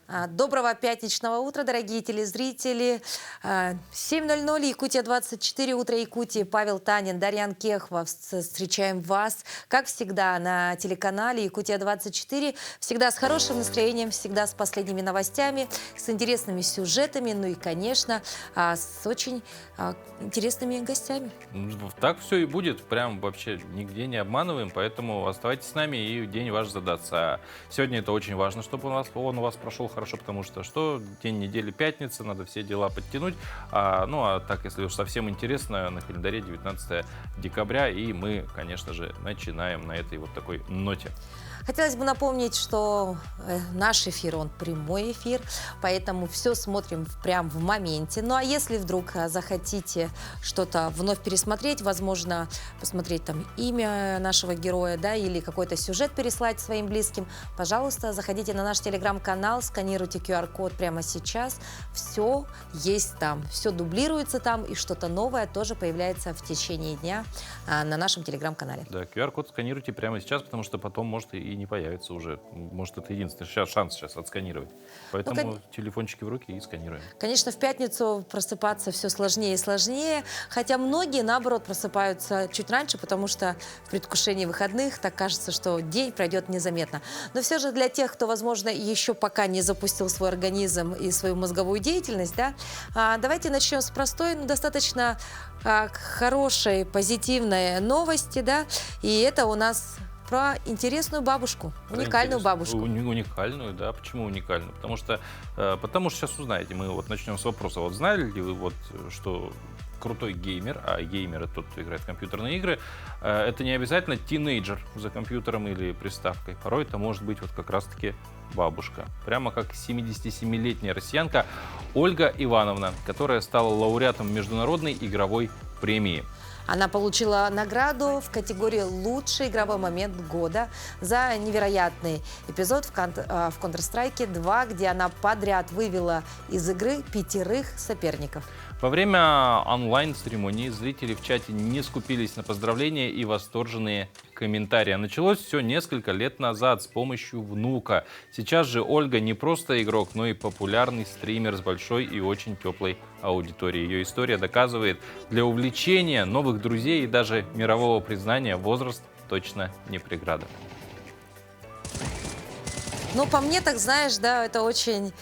Доброго пятничного утра, дорогие телезрители. 7:00, Якутия-24, утро Якутии. Павел Танин, Дарьян Кехова. Встречаем вас, как всегда, на телеканале Якутия-24. Всегда с хорошим настроением, всегда с последними новостями, с интересными сюжетами, ну и, конечно, с очень интересными гостями. Так все и будет, прям вообще нигде не обманываем, поэтому оставайтесь с нами, и день ваш задаться. Сегодня это очень важно, чтобы он у вас прошел хорошо, потому что день недели пятница, надо все дела подтянуть. Ну а так, если уж совсем интересно, на календаре 19 декабря, и мы, конечно же, начинаем на этой вот такой ноте. Хотелось бы напомнить, что наш эфир, он прямой эфир, поэтому все смотрим прям в моменте. Ну а если вдруг захотите что-то вновь пересмотреть, возможно, посмотреть там имя нашего героя, да, или какой-то сюжет переслать своим близким, пожалуйста, заходите на наш телеграм-канал, сканируйте QR-код прямо сейчас. Все есть там, все дублируется там, и что-то новое тоже появляется в течение дня на нашем телеграм-канале. Да, QR-код сканируйте прямо сейчас, потому что потом может и не появится уже. Может, это единственный шанс сейчас отсканировать. Поэтому телефончики в руки и сканируем. Конечно, в пятницу просыпаться все сложнее и сложнее, хотя многие, наоборот, просыпаются чуть раньше, потому что в предвкушении выходных так кажется, что день пройдет незаметно. Но все же для тех, кто, возможно, еще пока не запустил свой организм и свою мозговую деятельность, да, давайте начнем с простой, но достаточно хорошей, позитивной новости, да, и это у нас про интересную бабушку, уникальную бабушку. Уникальную, да. Почему уникальную? Потому что сейчас узнаете. Мы вот начнем с вопроса. Вот знали ли вы, вот, что крутой геймер, а геймер — это тот, кто играет в компьютерные игры, это не обязательно тинейджер за компьютером или приставкой. Порой это может быть вот как раз-таки бабушка. Прямо как 77-летняя россиянка Ольга Ивановна, которая стала лауреатом международной игровой премии. Она получила награду в категории «Лучший игровой момент года» за невероятный эпизод в Counter-Strike 2, где она подряд вывела из игры 5 соперников. Во время онлайн-церемонии зрители в чате не скупились на поздравления и восторженные комментарии. А началось все несколько лет назад с помощью внука. Сейчас же Ольга не просто игрок, но и популярный стример с большой и очень теплой аудиторией. Ее история доказывает, для увлечения, новых друзей и даже мирового признания возраст точно не преграда. Ну, по мне, так знаешь, да, это очень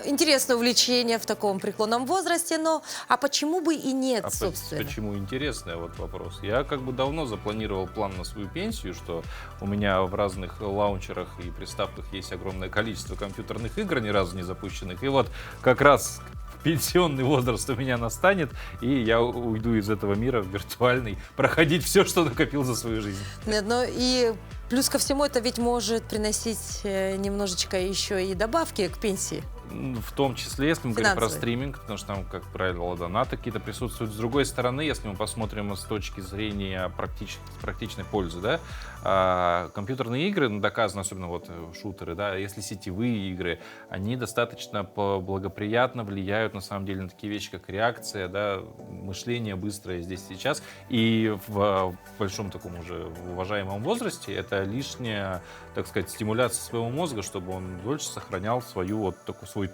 интересное увлечение в таком преклонном возрасте, но а почему бы и нет, собственно? Почему интересный вот вопрос? Я как бы давно запланировал план на свою пенсию, что у меня в разных лаунчерах и приставках есть огромное количество компьютерных игр, ни разу не запущенных. И вот как раз пенсионный возраст у меня настанет, и я уйду из этого мира в виртуальный, проходить все, что накопил за свою жизнь. Нет, ну и плюс ко всему это ведь может приносить немножечко еще и добавки к пенсии. В том числе, если мы говорим про стриминг, потому что там, как правило, донаты какие-то присутствуют. С другой стороны, если мы посмотрим с точки зрения практичной пользы, да, компьютерные игры, доказано, особенно вот шутеры, да, если сетевые игры, они достаточно благоприятно влияют, на самом деле, на такие вещи, как реакция, да, мышление быстрое здесь сейчас. И в большом таком уже уважаемом возрасте это лишняя, так сказать, стимуляция своего мозга, чтобы он дольше сохранял свой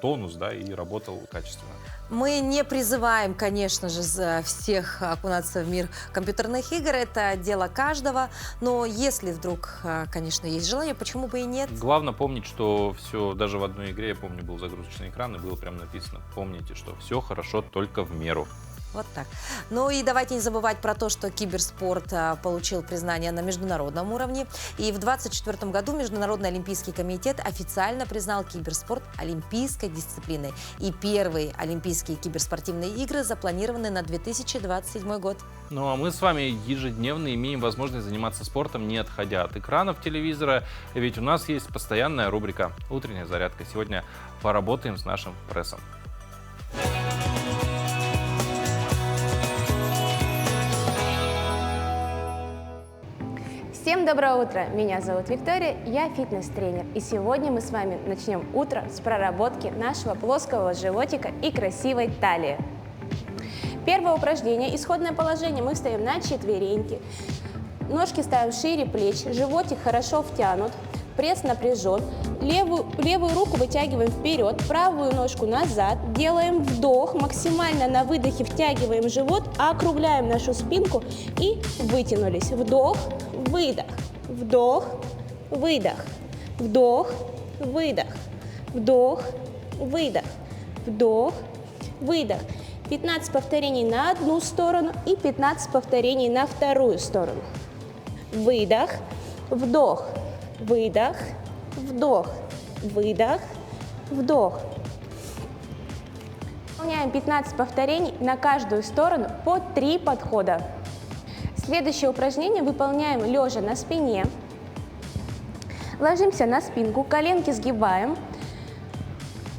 тонус, да, и работал качественно. Мы не призываем, конечно же, всех окунаться в мир компьютерных игр. Это дело каждого. Но если вдруг, конечно, есть желание, почему бы и нет? Главное помнить, что все, даже в одной игре, я помню, был загрузочный экран, и было прям написано: помните, что все хорошо только в меру. Вот так. Ну и давайте не забывать про то, что киберспорт получил признание на международном уровне. И в 2024 году Международный олимпийский комитет официально признал киберспорт олимпийской дисциплиной. И первые олимпийские киберспортивные игры запланированы на 2027 год. Ну а мы с вами ежедневно имеем возможность заниматься спортом, не отходя от экранов телевизора. Ведь у нас есть постоянная рубрика «Утренняя зарядка». Сегодня поработаем с нашим прессом. Всем доброе утро! Меня зовут Виктория, я фитнес-тренер. И сегодня мы с вами начнем утро с проработки нашего плоского животика и красивой талии. Первое упражнение, исходное положение, мы встаем на четвереньки. Ножки ставим шире плеч, животик хорошо втянут. Пресс напряжен. Левую руку вытягиваем вперед, правую ножку назад. Делаем вдох. Максимально на выдохе втягиваем живот, округляем нашу спинку и вытянулись. Вдох, выдох, вдох, выдох, вдох, выдох, вдох, выдох, вдох, выдох. 15 повторений на одну сторону и 15 повторений на вторую сторону. Выдох, вдох, выдох, вдох, выдох, вдох. Выполняем 15 повторений на каждую сторону по 3 подхода. Следующее упражнение выполняем лежа на спине. Ложимся на спинку, коленки сгибаем.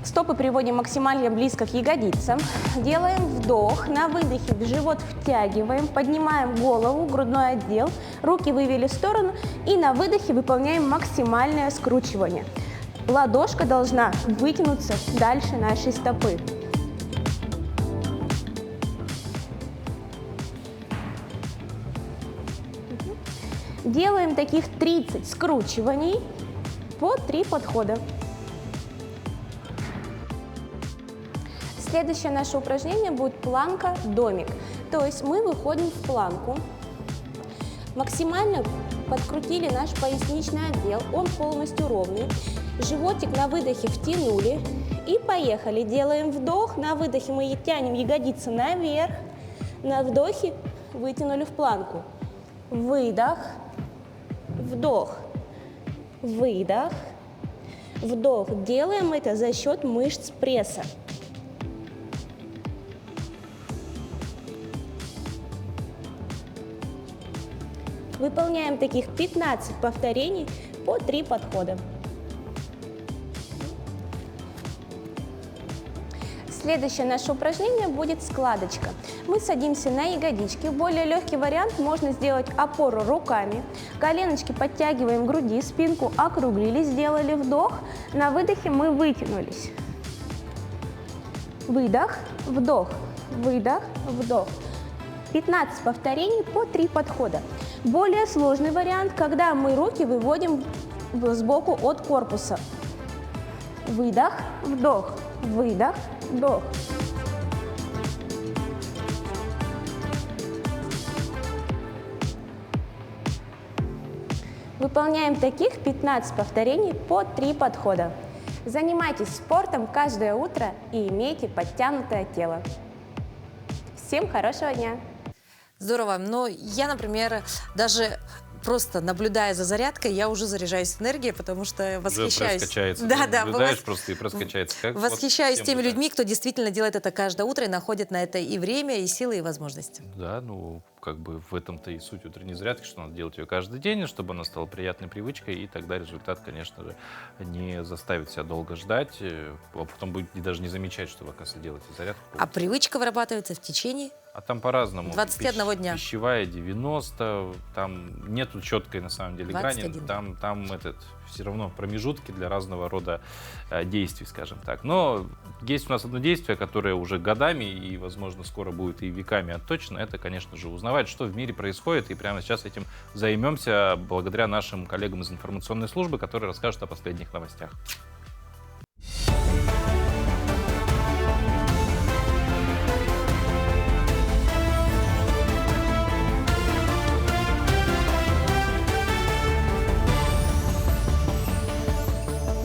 Стопы приводим максимально близко к ягодицам. Делаем вдох, на выдохе в живот втягиваем, поднимаем голову, грудной отдел, руки вывели в сторону и на выдохе выполняем максимальное скручивание. Ладошка должна вытянуться дальше нашей стопы. Делаем таких 30 скручиваний по 3 подхода. Следующее наше упражнение будет планка-домик. То есть мы выходим в планку, максимально подкрутили наш поясничный отдел, он полностью ровный. Животик на выдохе втянули и поехали. Делаем вдох, на выдохе мы тянем ягодицы наверх, на вдохе вытянули в планку. Выдох, вдох, выдох, вдох. Делаем это за счет мышц пресса. Выполняем таких 15 повторений по 3 подхода. Следующее наше упражнение будет складочка. Мы садимся на ягодички. Более легкий вариант можно сделать опору руками. Коленочки подтягиваем к груди, спинку округлили, сделали вдох. На выдохе мы вытянулись. Выдох, вдох, выдох, вдох. 15 повторений по 3 подхода. Более сложный вариант, когда мы руки выводим сбоку от корпуса. Выдох, вдох, выдох, вдох. Выполняем таких 15 повторений по 3 подхода. Занимайтесь спортом каждое утро и имейте подтянутое тело. Всем хорошего дня! Здорово. Но я, например, даже просто наблюдая за зарядкой, я уже заряжаюсь энергией, потому что восхищаюсь. Да, наблюдаешь просто и проскачается. Как восхищаюсь теми людьми, кто действительно делает это каждое утро и находит на это и время, и силы, и возможности. Да, ну, как бы в этом-то и суть утренней зарядки, что надо делать ее каждый день, чтобы она стала приятной привычкой, и тогда результат, конечно же, не заставит себя долго ждать, а потом будет даже не замечать, что вы, оказывается, делаете зарядку. А привычка вырабатывается в течение? А там по-разному. 21 дня. Пищевая 90, там нету четкой на самом деле 21. грани, там все равно промежутки для разного рода действий, скажем так. Но есть у нас одно действие, которое уже годами и, возможно, скоро будет и веками отточено, это, конечно же, узнавать, что в мире происходит, и прямо сейчас этим займемся благодаря нашим коллегам из информационной службы, которые расскажут о последних новостях.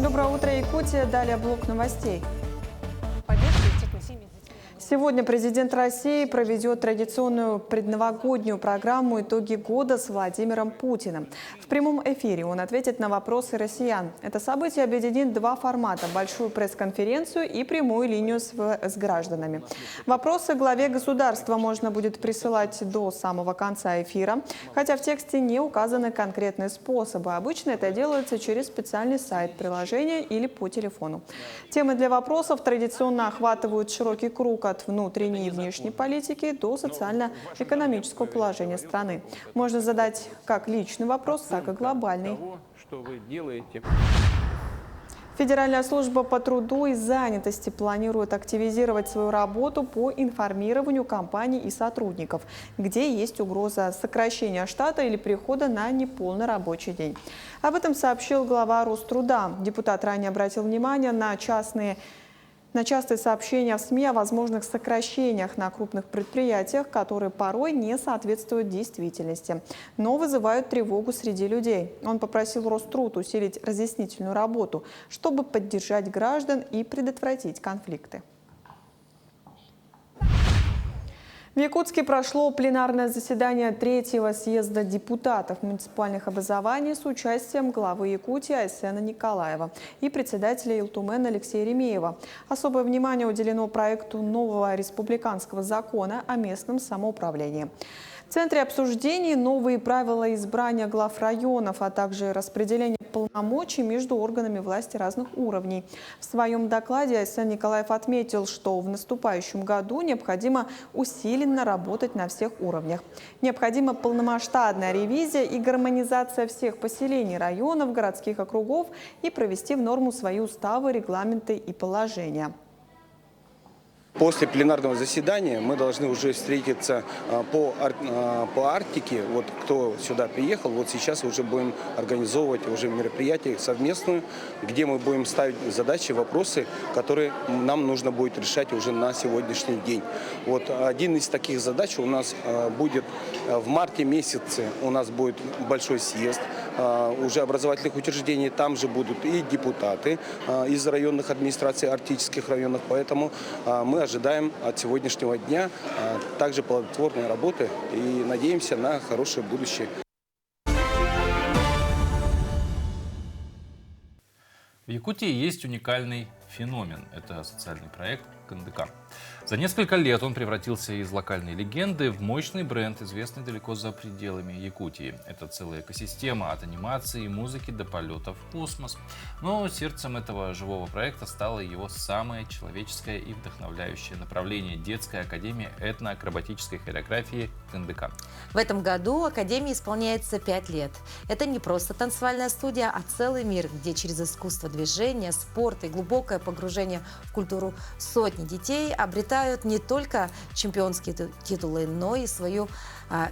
Доброе утро, Якутия. Далее блок новостей. Сегодня президент России проведет традиционную предновогоднюю программу «Итоги года» с Владимиром Путиным. В прямом эфире он ответит на вопросы россиян. Это событие объединит 2 формата – большую пресс-конференцию и прямую линию с гражданами. Вопросы главе государства можно будет присылать до самого конца эфира, хотя в тексте не указаны конкретные способы. Обычно это делается через специальный сайт, приложение или по телефону. Темы для вопросов традиционно охватывают широкий круг от внутренней и внешней политики до социально-экономического положения страны. Можно задать как личный вопрос, так и глобальный. Что вы делаете? Федеральная служба по труду и занятости планирует активизировать свою работу по информированию компаний и сотрудников, где есть угроза сокращения штата или перехода на неполный рабочий день. Об этом сообщил глава Роструда. Депутат ранее обратил внимание на частые сообщения в СМИ о возможных сокращениях на крупных предприятиях, которые порой не соответствуют действительности, но вызывают тревогу среди людей. Он попросил Роструд усилить разъяснительную работу, чтобы поддержать граждан и предотвратить конфликты. В Якутске прошло пленарное заседание 3-го съезда депутатов муниципальных образований с участием главы Якутии Айсена Николаева и председателя Илтумен Алексея Ремеева. Особое внимание уделено проекту нового республиканского закона о местном самоуправлении. В центре обсуждений новые правила избрания глав районов, а также распределение полномочий между органами власти разных уровней. В своем докладе Айсен Николаев отметил, что в наступающем году необходимо усиленно работать на всех уровнях. Необходима полномасштабная ревизия и гармонизация всех поселений районов, городских округов и провести в норму свои уставы, регламенты и положения. После пленарного заседания мы должны уже встретиться по Арктике. Вот кто сюда приехал, вот сейчас уже будем организовывать уже мероприятие совместное, где мы будем ставить задачи, вопросы, которые нам нужно будет решать уже на сегодняшний день. Вот один из таких задач у нас будет в марте месяце, у нас будет большой съезд уже образовательных учреждений. Там же будут и депутаты из районных администраций арктических районов. Поэтому мы ожидаем от сегодняшнего дня также плодотворной работы и надеемся на хорошее будущее. В Якутии есть уникальный феномен. Это социальный проект КНДК. За несколько лет он превратился из локальной легенды в мощный бренд, известный далеко за пределами Якутии. Это целая экосистема от анимации и музыки до полетов в космос. Но сердцем этого живого проекта стало его самое человеческое и вдохновляющее направление – детская академия этноакробатической хореографии КНДК. В этом году Академии исполняется 5 лет. Это не просто танцевальная студия, а целый мир, где через искусство движения, спорт и глубокое погружение в культуру сотни детей обретают не только чемпионские титулы, но и свою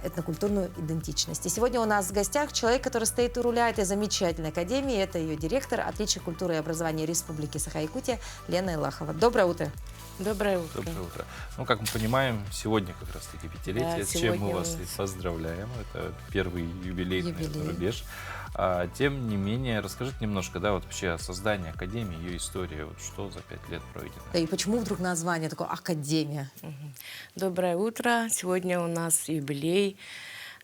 этнокультурную идентичность. И сегодня у нас в гостях человек, который стоит у руля этой замечательной академии. Это ее директор, отличник культуры и образования Республики Саха-Якутия Лена Илахова. Доброе утро. Доброе утро. Доброе утро. Ну, как мы понимаем, сегодня как раз-таки пятилетие, Да, с чем мы вас и поздравляем. Это первый юбилейный рубеж. Тем не менее, расскажите немножко, да, вот вообще о создании Академии, ее история, вот что за 5 лет пройдено. Да и почему вдруг название такое Академия? Доброе утро. Сегодня у нас юбилей.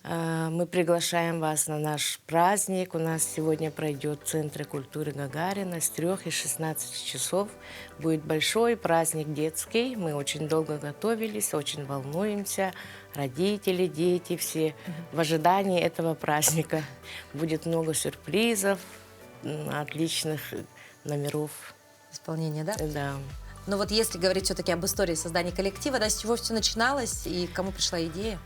Мы приглашаем вас на наш праздник. У нас сегодня пройдет в Центре культуры Гагарина с 3 и 16 часов. Будет большой праздник детский. Мы очень долго готовились, очень волнуемся. Родители, дети, все в ожидании этого праздника. Будет много сюрпризов, отличных номеров. Исполнение, да? Да. Но вот если говорить все-таки об истории создания коллектива, да, с чего все начиналось и кому пришла идея?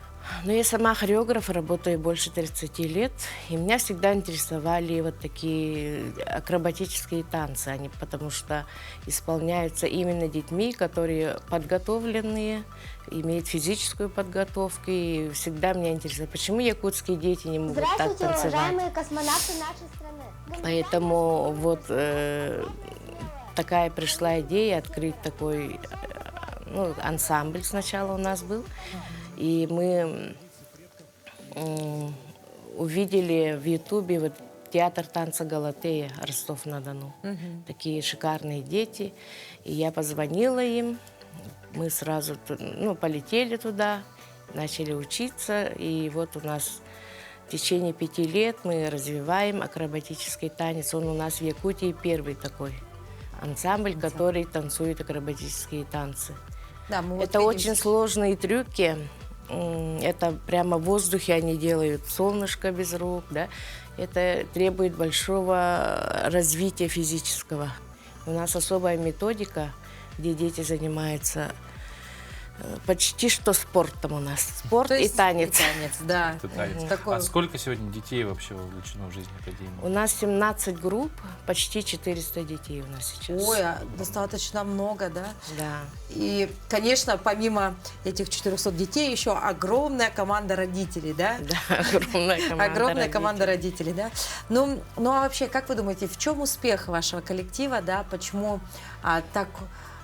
Ну, я сама хореограф, работаю больше 30 лет, и меня всегда интересовали вот такие акробатические танцы, они потому что исполняются именно детьми, которые подготовленные, имеют физическую подготовку, и всегда меня интересует, почему якутские дети не могут так танцевать. Здравствуйте, уважаемые космонавты нашей страны. Поэтому вот такая пришла идея открыть такой ансамбль сначала у нас был. И мы увидели в Ютубе вот театр танца Галатея, Ростов-на-Дону. Такие шикарные дети. И я позвонила им, мы сразу полетели туда, начали учиться. И вот у нас в течение 5 лет мы развиваем акробатический танец. Он у нас в Якутии первый такой ансамбль, который танцует акробатические танцы. Да, мы вот это видим... очень сложные трюки. Это прямо в воздухе они делают солнышко без рук, да. Это требует большого развития физического. У нас особая методика, где дети занимаются почти что спортом у нас. Спорт То и есть танец. и танец, да. Это танец. Такой- А сколько сегодня детей вообще вовлечено в жизнь Академии? У нас 17 групп, почти 400 детей у нас сейчас. Ой, достаточно много, да? Да. И, конечно, помимо этих 400 детей, еще огромная команда родителей, да? Да, огромная команда. Огромная команда родителей. родителей, да? Ну а вообще, как вы думаете, в чем успех вашего коллектива, да? Почему так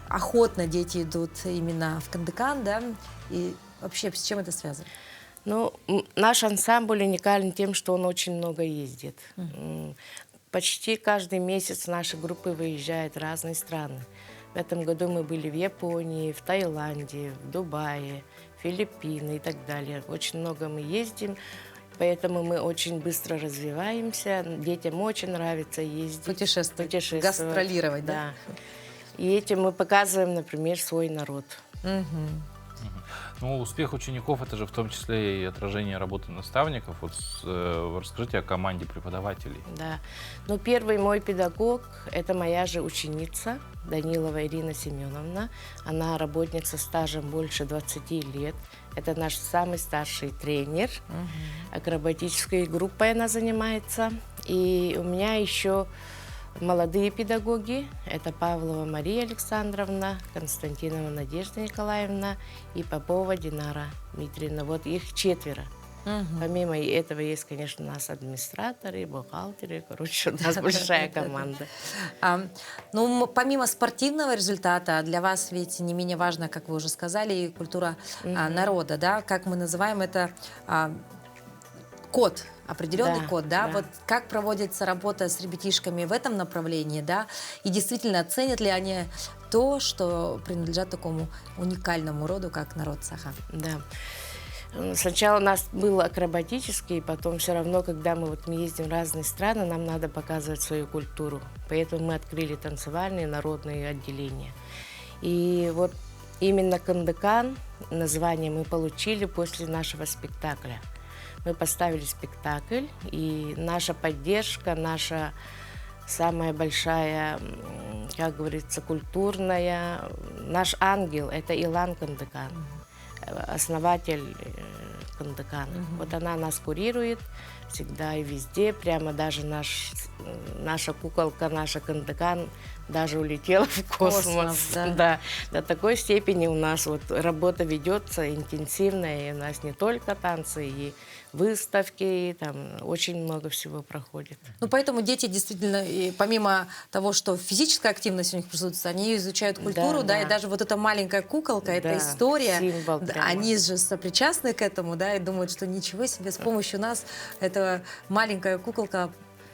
охотно дети идут именно в Кандыкан, да? И вообще, с чем это связано? Ну, наш ансамбль уникален тем, что он очень много ездит. Почти каждый месяц наши группы выезжают в разные страны. В этом году мы были в Японии, в Таиланде, в Дубае, Филиппины и так далее. Очень много мы ездим, поэтому мы очень быстро развиваемся. Детям очень нравится ездить. Путешествовать, Путешествовать. гастролировать, да? И этим мы показываем, например, свой народ. Ну, успех учеников — это же в том числе и отражение работы наставников. Вот расскажите о команде преподавателей. Да. Ну, первый мой педагог – это моя же ученица Данилова Ирина Семеновна. Она работница со стажем больше 20 лет. Это наш самый старший тренер. Акробатической группой она занимается. И у меня еще молодые педагоги. Это Павлова Мария Александровна, Константинова Надежда Николаевна и Попова Динара Дмитриевна. Вот их 4. Помимо этого есть, конечно, у нас администраторы, бухгалтеры. Короче, у нас большая команда. Ну, помимо спортивного результата, для вас ведь не менее важно, как вы уже сказали, и культура народа, да? Как мы называем это, код, определенный Да, код, да? да. Вот как проводится работа с ребятишками в этом направлении, да? И действительно, ценят ли они то, что принадлежат такому уникальному роду, как народ Саха? Да. Сначала у нас был акробатический, потом все равно, когда мы ездим в разные страны, нам надо показывать свою культуру. Поэтому мы открыли танцевальные народные отделения. И вот именно Кандыкан, название мы получили после нашего спектакля. Мы поставили спектакль, и наша поддержка, наша самая большая, как говорится, культурная, наш ангел – это Илан Кандыкан, основатель Кандыкана. Вот она нас курирует всегда и везде, прямо даже наша куколка, наша Кандыкан даже улетела в космос. Да. Да. До такой степени у нас вот работа ведется интенсивная, и у нас не только танцы, и выставки, и там очень много всего проходит. Ну, поэтому дети действительно, и помимо того, что физическая активность у них присутствует, они изучают культуру, да, да. и даже вот эта маленькая куколка, эта Да, история, символ да, прямо. они же сопричастны к этому, да, и думают, что ничего себе, с помощью нас эта маленькая куколка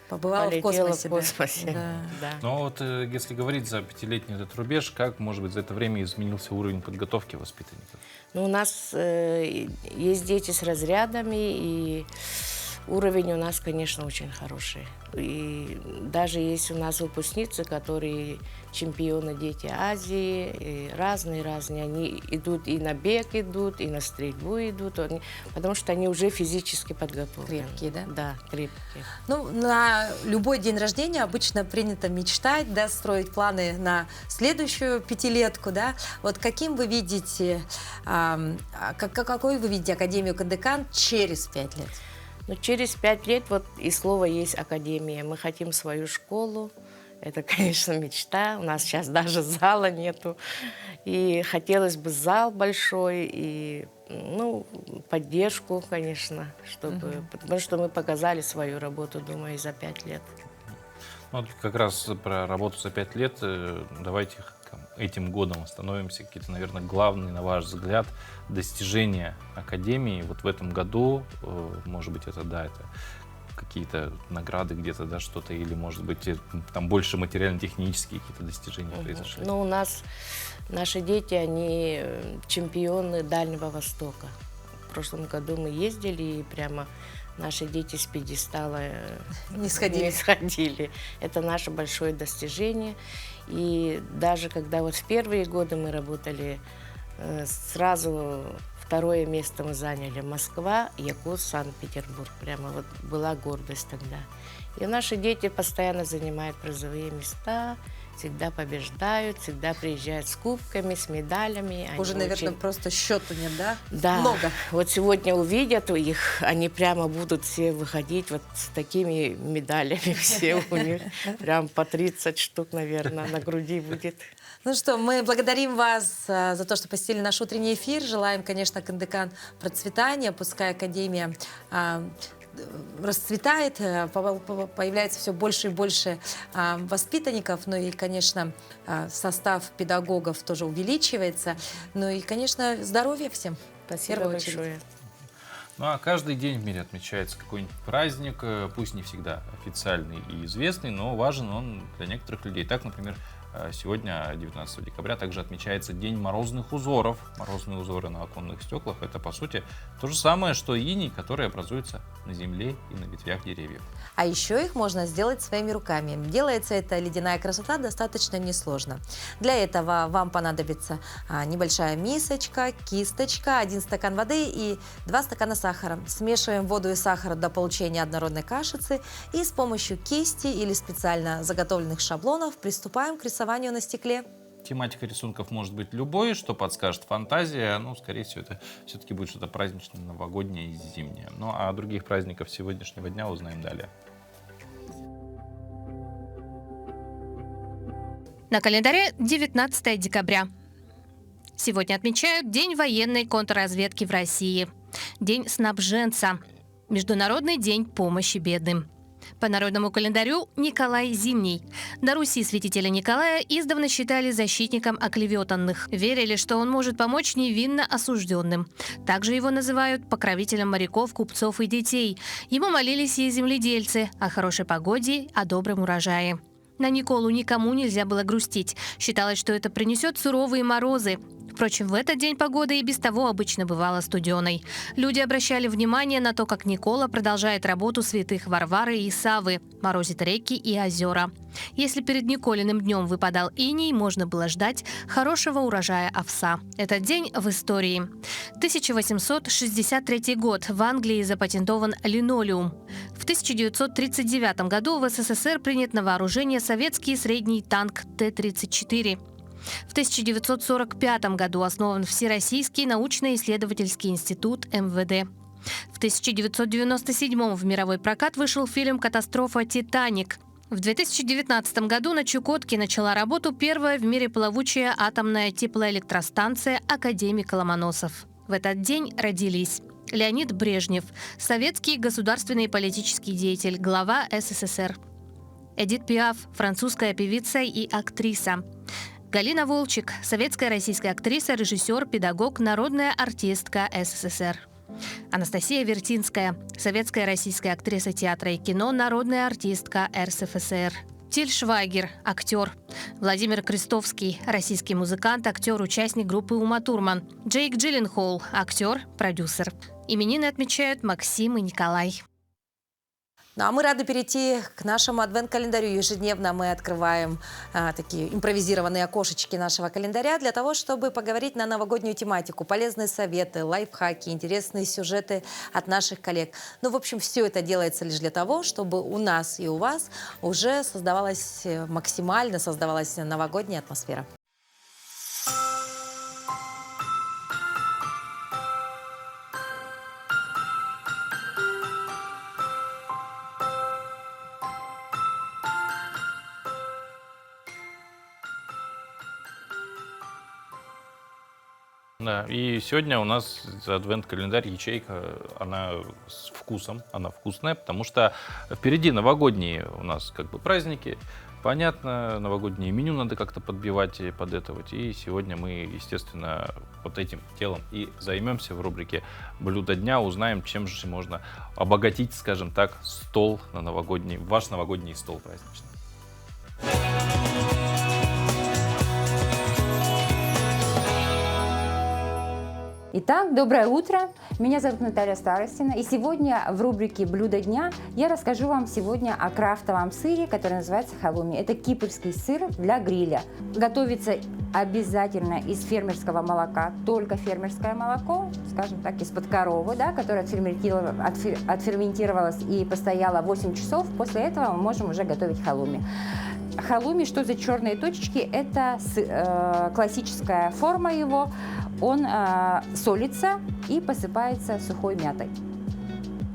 побывала в Полетела космосе. в космосе. Да. Да. Но вот если говорить за 5-летний этот рубеж, как, может быть, за это время изменился уровень подготовки воспитанников? Ну, у нас есть дети с разрядами, и уровень у нас, конечно, очень хороший. И даже есть у нас выпускницы, которые чемпионы дети Азии, и разные. Они идут и на бег идут, и на стрельбу идут, потому что они уже физически подготовлены. Крепкие, да? Да, крепкие. Ну, на любой день рождения обычно принято мечтать, да, строить планы на следующую пятилетку, да. Вот каким вы видите, какой вы видите Академию Кандыкан через 5 лет? Но через 5 лет, вот и слово есть академия. Мы хотим свою школу. Это, конечно, мечта. У нас сейчас даже зала нету. И хотелось бы зал большой, и поддержку, конечно, потому что мы показали свою работу, думаю, за 5 лет. Вот как раз про работу за 5 лет. Давайте этим годом остановимся. Какие-то, наверное, главные, на ваш взгляд, достижения Академии вот в этом году. Может быть, это какие-то награды где-то, да, что-то, или, может быть, там больше материально-технические какие-то достижения произошли. Ну, у нас наши дети, они чемпионы Дальнего Востока. В прошлом году мы ездили, и прямо наши дети с пьедестала Не сходили. не сходили. Это наше большое достижение. И даже когда вот в первые годы мы работали, сразу 2-е место мы заняли. Москва, Якутск, Санкт-Петербург. Прямо вот была гордость тогда. И наши дети постоянно занимают призовые места, всегда побеждают, всегда приезжают с кубками, с медалями. Они Уже, наверное, очень... просто счету нет, да? Да, Много. вот сегодня увидят их, они прямо будут все выходить вот с такими медалями, все у них прям по 30 штук, наверное, на груди будет. Ну что, мы благодарим вас за то, что посетили наш утренний эфир. Желаем, конечно, Кандыкан процветания, пускай Академия расцветает, появляется все больше и больше воспитанников, ну и, конечно, состав педагогов тоже увеличивается. Ну и, конечно, здоровья всем. Спасибо большое. Ну а каждый день в мире отмечается какой-нибудь праздник, пусть не всегда официальный и известный, но важен он для некоторых людей. Так, например, сегодня, 19 декабря, также отмечается День морозных узоров. Морозные узоры на оконных стеклах — это, по сути, то же самое, что иней, который образуется на земле и на ветвях деревьев. А еще их можно сделать своими руками. Делается эта ледяная красота достаточно несложно. Для этого вам понадобится небольшая мисочка, кисточка, 1 стакан воды и 2 стакана сахара. Смешиваем воду и сахар до получения однородной кашицы и с помощью кисти или специально заготовленных шаблонов приступаем к рисованию на стекле. Тематика рисунков может быть любой, что подскажет фантазия. Ну, скорее всего, это все-таки будет что-то праздничное, новогоднее и зимнее. Ну, а о других праздников сегодняшнего дня узнаем далее. На календаре 19 декабря. Сегодня отмечают День военной контрразведки в России, День снабженца, Международный день помощи бедным. По народному календарю Николай Зимний. На Руси святителя Николая издавна считали защитником оклеветанных. Верили, что он может помочь невинно осужденным. Также его называют покровителем моряков, купцов и детей. Ему молились и земледельцы о хорошей погоде, о добром урожае. На Николу никому нельзя было грустить. Считалось, что это принесет суровые морозы. Впрочем, в этот день погода и без того обычно бывала студеной. Люди обращали внимание на то, как Никола продолжает работу святых Варвары и Саввы, морозит реки и озера. Если перед Николиным днем выпадал иней, можно было ждать хорошего урожая овса. Этот день в истории. 1863 год. В Англии запатентован линолеум. В 1939 году в СССР принят на вооружение советский средний танк Т-34. В 1945 году основан Всероссийский научно-исследовательский институт МВД. В 1997 в мировой прокат вышел фильм «Катастрофа Титаник». В 2019 году на Чукотке начала работу первая в мире плавучая атомная теплоэлектростанция «Академик Ломоносов». В этот день родились Леонид Брежнев, советский государственный и политический деятель, глава СССР. Эдит Пиаф, французская певица и актриса. Галина Волчек, советская российская актриса, режиссер, педагог, народная артистка СССР. Анастасия Вертинская, советская российская актриса театра и кино, народная артистка РСФСР. Тиль Швайгер, актер. Владимир Крестовский, российский музыкант, актер, участник группы Ума Турман. Джейк Джилленхол, актер, продюсер. Именины отмечают Максим и Николай. Ну, а мы рады перейти к нашему адвент-календарю. Ежедневно мы открываем такие импровизированные окошечки нашего календаря для того, чтобы поговорить на новогоднюю тематику. Полезные советы, лайфхаки, интересные сюжеты от наших коллег. Ну, в общем, все это делается лишь для того, чтобы у нас и у вас уже максимально создавалась новогодняя атмосфера. Да, и сегодня у нас адвент-календарь, ячейка, она с вкусом, она вкусная, потому что впереди новогодние у нас как бы праздники. Понятно, новогоднее меню надо как-то подбивать и подэтовать. И сегодня мы, естественно, вот этим делом и займемся в рубрике «Блюдо дня». Узнаем, чем же можно обогатить, скажем так, стол на новогодний, ваш новогодний стол праздничный. Итак, доброе утро. Меня зовут Наталья Старостина. И сегодня в рубрике «Блюдо дня» я расскажу вам сегодня о крафтовом сыре, который называется халуми. Это кипрский сыр для гриля. Готовится обязательно из фермерского молока, только фермерское молоко, скажем так, из-под коровы, да, которое отферментировалось и постояло 8 часов. После этого мы можем уже готовить халуми. Халуми, что за черные точечки? Это классическая форма его. Он солится и посыпается сухой мятой.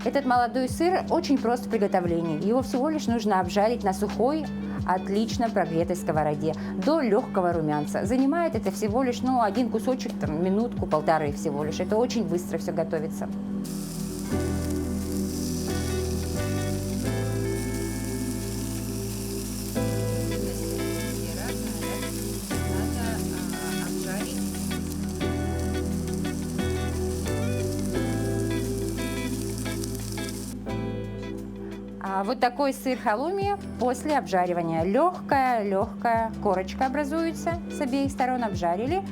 Этот молодой сыр очень прост в приготовлении. Его всего лишь нужно обжарить на сухой, отлично прогретой сковороде до легкого румянца. Занимает это всего лишь один кусочек, минутку-полторы всего лишь. Это очень быстро все готовится. Вот такой сыр халуми после обжаривания. Легкая корочка образуется с обеих сторон, обжарили.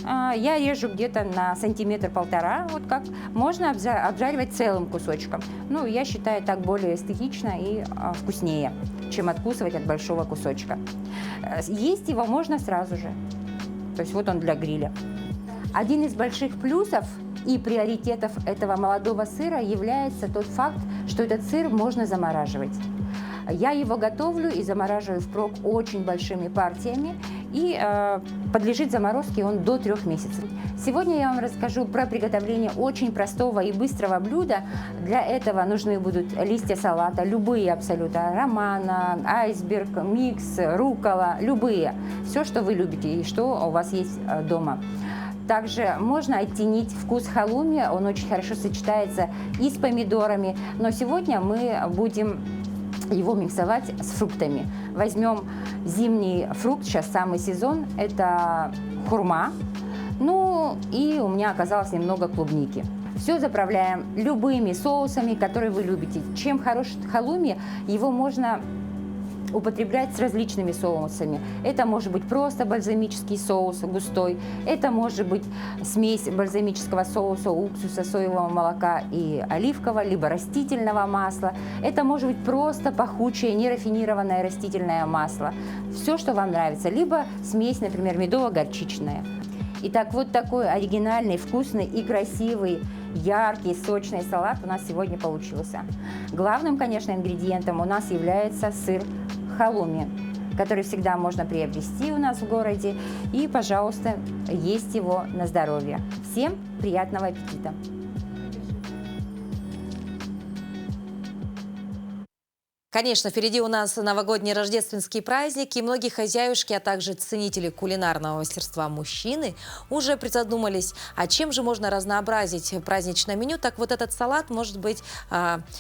Я режу где-то на сантиметр-полтора, вот как. Можно обжаривать целым кусочком. Я считаю так более эстетично и вкуснее, чем откусывать от большого кусочка. Есть его можно сразу же. То есть вот он для гриля. Один из больших плюсов и приоритетов этого молодого сыра является тот факт, что этот сыр можно замораживать. Я его готовлю и замораживаю впрок очень большими партиями, и подлежит заморозке он до 3 месяцев. Сегодня я вам расскажу про приготовление очень простого и быстрого блюда. Для этого нужны будут листья салата, любые абсолютно, романа, айсберг, микс, руккола, любые. Все, что вы любите и что у вас есть дома. Также можно оттенить вкус халуми, он очень хорошо сочетается и с помидорами, но сегодня мы будем его миксовать с фруктами. Возьмем зимний фрукт, сейчас самый сезон, это хурма, и у меня оказалось немного клубники. Все заправляем любыми соусами, которые вы любите. Чем хорош халуми, его можно употреблять с различными соусами. Это может быть просто бальзамический соус густой, это может быть смесь бальзамического соуса, уксуса, соевого молока и оливкового, либо растительного масла. Это может быть просто пахучее, нерафинированное растительное масло. Все, что вам нравится. Либо смесь, например, медово-горчичная. Итак, вот такой оригинальный, вкусный и красивый, яркий, сочный салат у нас сегодня получился. Главным, конечно, ингредиентом у нас является сыр халуми, который всегда можно приобрести у нас в городе. И, пожалуйста, есть его на здоровье. Всем приятного аппетита! Конечно, впереди у нас новогодний рождественский праздник, и многие хозяюшки, а также ценители кулинарного мастерства мужчины уже призадумались, а чем же можно разнообразить праздничное меню. Так вот, этот салат может быть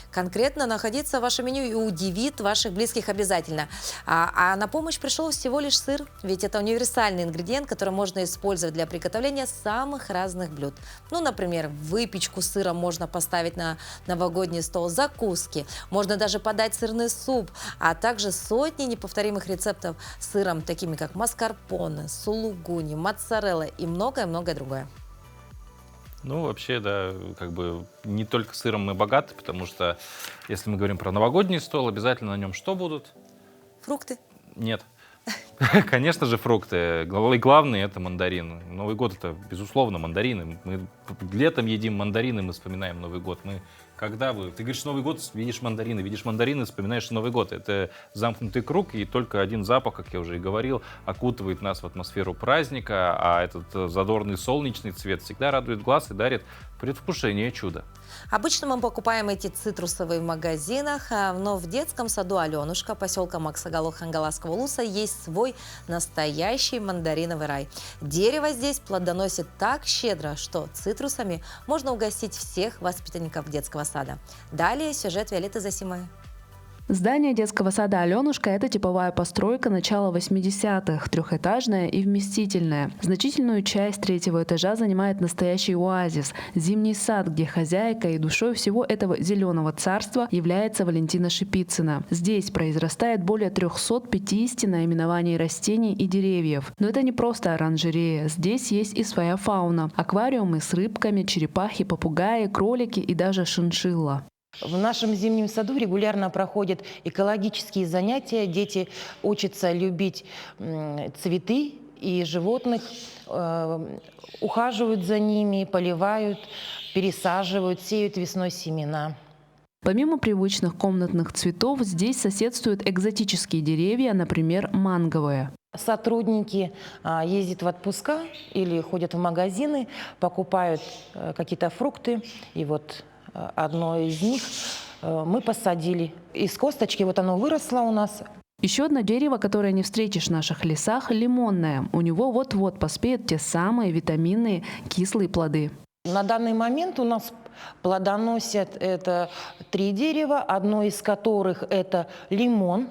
конкретно находиться в вашем меню и удивит ваших близких обязательно. А на помощь пришел всего лишь сыр, ведь это универсальный ингредиент, который можно использовать для приготовления самых разных блюд. Например, выпечку с сыром можно поставить на новогодний стол, закуски, можно даже подать сырный суп, а также сотни неповторимых рецептов с сыром, такими как маскарпоне, сулугуни, моцарелла и многое-многое другое. Вообще, да, не только сыром мы богаты, потому что, если мы говорим про новогодний стол, обязательно на нем что будут? Фрукты? Нет. Конечно же, фрукты. И главное — это мандарины. Новый год — это, безусловно, мандарины. Мы летом едим мандарины, мы вспоминаем Новый год. Ты говоришь Новый год, видишь мандарины, вспоминаешь Новый год. Это замкнутый круг, и только один запах, как я уже и говорил, окутывает нас в атмосферу праздника, а этот задорный солнечный цвет всегда радует глаз и дарит предвкушение чуда. Обычно мы покупаем эти цитрусовые в магазинах, но в детском саду Аленушка, поселка Максагало Хангаласского улуса, есть свой настоящий мандариновый рай. Дерево здесь плодоносит так щедро, что цитрусами можно угостить всех воспитанников детского сада. Далее сюжет Виолетты Засимовой. Здание детского сада «Аленушка» — это типовая постройка начала 80-х, трехэтажная и вместительная. Значительную часть третьего этажа занимает настоящий оазис – зимний сад, где хозяйкой и душой всего этого зеленого царства является Валентина Шипицына. Здесь произрастает более 350 наименований растений и деревьев. Но это не просто оранжерея. Здесь есть и своя фауна – аквариумы с рыбками, черепахи, попугаи, кролики и даже шиншилла. В нашем зимнем саду регулярно проходят экологические занятия. Дети учатся любить цветы и животных, ухаживают за ними, поливают, пересаживают, сеют весной семена. Помимо привычных комнатных цветов, здесь соседствуют экзотические деревья, например, манговые. Сотрудники ездят в отпуска или ходят в магазины, покупают какие-то фрукты, и вот одно из них мы посадили. Из косточки вот оно выросло у нас. Еще одно дерево, которое не встретишь в наших лесах – лимонное. У него вот-вот поспеют те самые витаминные кислые плоды. На данный момент у нас плодоносят это 3 дерева, одно из которых это лимон.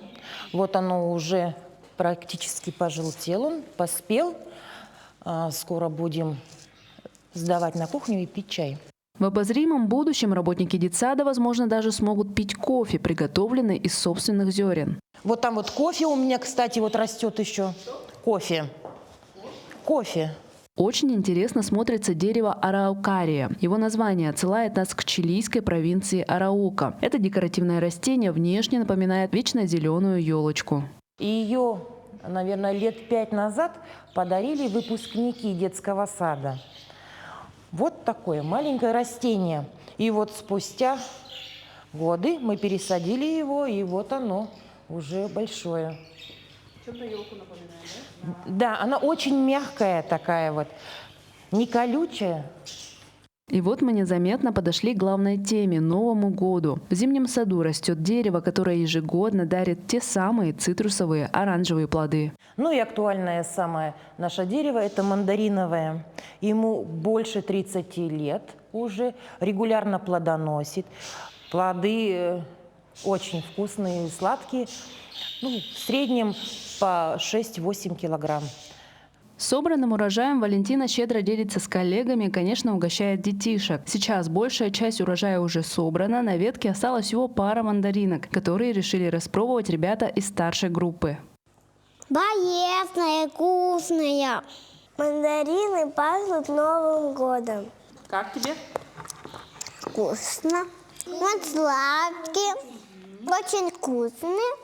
Вот оно уже практически пожелтел, он поспел. Скоро будем сдавать на кухню и пить чай. В обозримом будущем работники детсада, возможно, даже смогут пить кофе, приготовленный из собственных зерен. Вот там вот кофе у меня, кстати, вот растет еще. Кофе. Очень интересно смотрится дерево араукария. Его название отсылает нас к чилийской провинции Араука. Это декоративное растение внешне напоминает вечно зеленую елочку. Ее, наверное, лет 5 назад подарили выпускники детского сада. Вот такое маленькое растение. И вот спустя годы мы пересадили его, и вот оно уже большое. Чем-то елку напоминает, да? Да, она очень мягкая такая вот, не колючая. И вот мы незаметно подошли к главной теме – Новому году. В зимнем саду растет дерево, которое ежегодно дарит те самые цитрусовые оранжевые плоды. Ну и актуальное самое наше дерево – это мандариновое. Ему больше 30 лет уже, регулярно плодоносит. Плоды очень вкусные и сладкие, в среднем по 6-8 килограмм. Собранным урожаем Валентина щедро делится с коллегами и, конечно, угощает детишек. Сейчас большая часть урожая уже собрана, на ветке осталось всего пара мандаринок, которые решили распробовать ребята из старшей группы. Полезная, вкусная. Мандарины пахнут Новым годом. Как тебе? Вкусно. Вот сладкие, очень вкусные,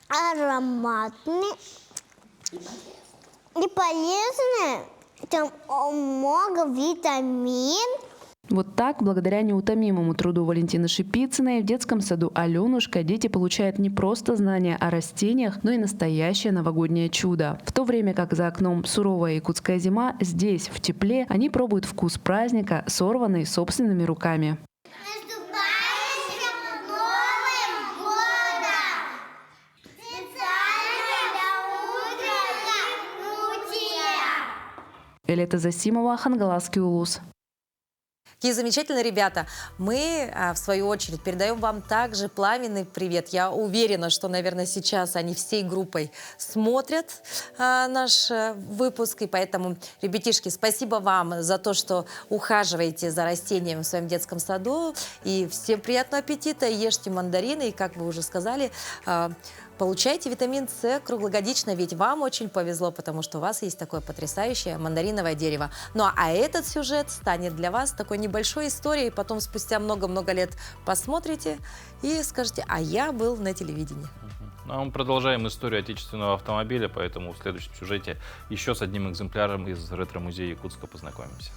ароматные. И полезные, там много витамин. Вот так, благодаря неутомимому труду Валентины Шипицыной, в детском саду «Аленушка» дети получают не просто знания о растениях, но и настоящее новогоднее чудо. В то время как за окном суровая якутская зима, здесь, в тепле, они пробуют вкус праздника, сорванный собственными руками. Элета Засимова, Хангаласский улус. Какие замечательные ребята. Мы, в свою очередь, передаем вам также пламенный привет. Я уверена, что, наверное, сейчас они всей группой смотрят наш выпуск. И поэтому, ребятишки, спасибо вам за то, что ухаживаете за растением в своем детском саду. И всем приятного аппетита. Ешьте мандарины. И, как вы уже сказали, получайте витамин С круглогодично, ведь вам очень повезло, потому что у вас есть такое потрясающее мандариновое дерево. Ну а этот сюжет станет для вас такой небольшой историей, потом спустя много-много лет посмотрите и скажете: а я был на телевидении. Ну, а мы продолжаем историю отечественного автомобиля, поэтому в следующем сюжете еще с одним экземпляром из ретро-музея Якутска познакомимся.